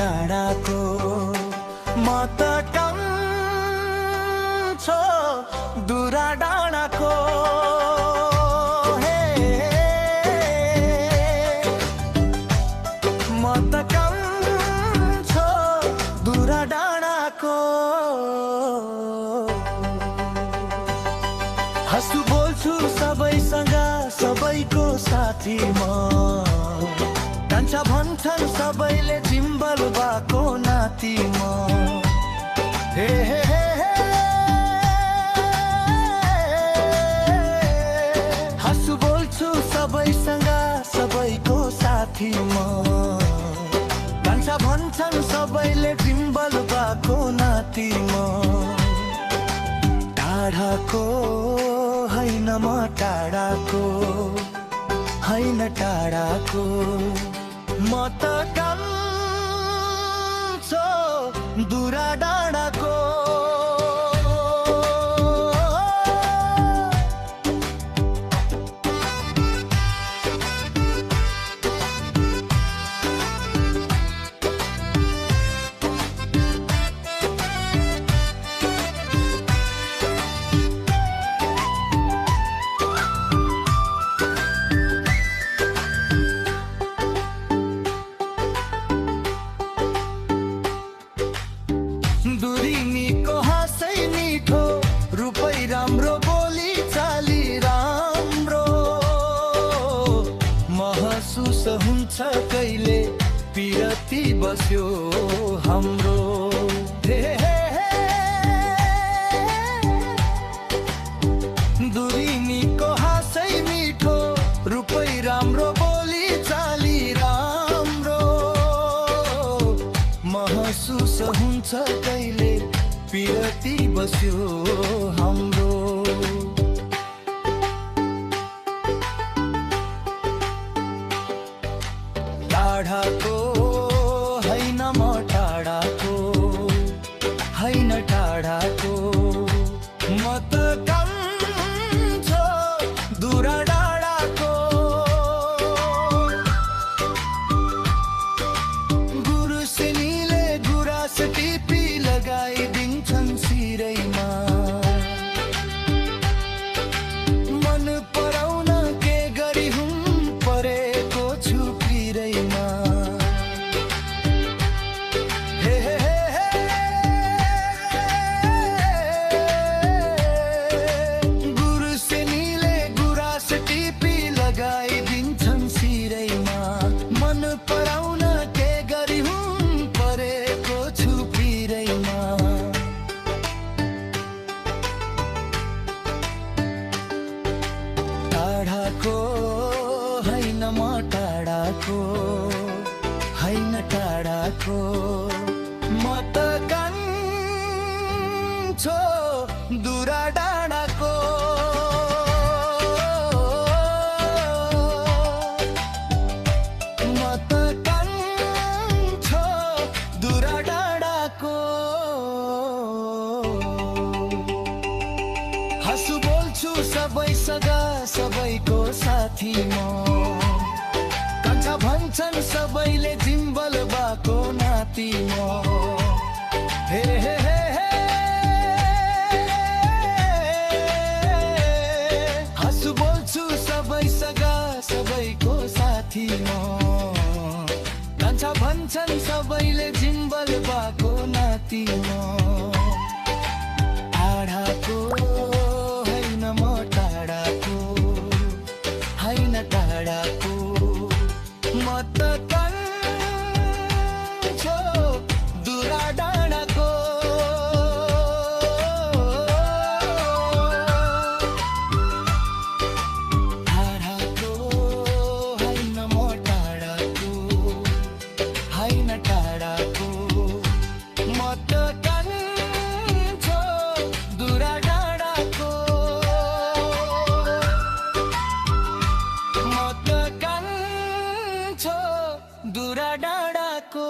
टाढाको म त कान्छो दुरा डाँडाको म त कान्छो दुरा डाँडाको हाँसु बोल्छु सबैसँग सबैको साथी म कान्छा भन्छन् सबैले जिम्बल भएको नाति म हे हे हे हाँसु बोल्छु सबैसँग सबैको साथी म कान्छा भन्छन् सबैले जिम्बल भएको नाति म टाढाको हैन म टाढाको हैन टाढाको म त कान्छो दुरा डाँडाको दुरिनीको हाँसै मिठो रूपै राम्रो बोली चाली राम्रो महसुस हुन्छ कहिले पिरती बस्यो हाम्रो दुरिनीको हाँसै मिठो रूपै राम्रो बोली चाली राम्रो महसुस हुन्छ कहिले पिरती बस्यो हाम्रो टाढाको हैन म टाढाको हैन टाढाको म त कान्छो दुरा डाँडाको गुरुसेनीले गुराँस टिपी लगाइदिन्छन् सिरैमा मन पराउन के गरी हुँ परेको छु पिरैमा हे हे हे गुरुसेनीले गुराँस टिपी लगाइदिन्छन् सिरैमा मन पराउन के गरी हुँ परेको छु पिरैमा टाढाको हैन म टाढाको हैन टाढाको म त कान्छो दुरा डाँडाको म त कान्छो दुरा डाँडाको हाँसु बोल्छु सबैसँग सबैको साथी म कान्छा भन्छन् सबैले जिम्बल भएको नाति म हे हे हे हाँसु बोल्छु सबैसँग सबैको साथी म कान्छा भन्छन् सबैले जिम्बल भएको नाति म टाढाको हैन म टाढाको हैन टाढाको म त कान्छो दुरा डाँडाको टाढाको हैन म टाढाको हैन टाढाको म त कान्छो दुरा डाँडाको म त कान्छो दुरा डाँडाको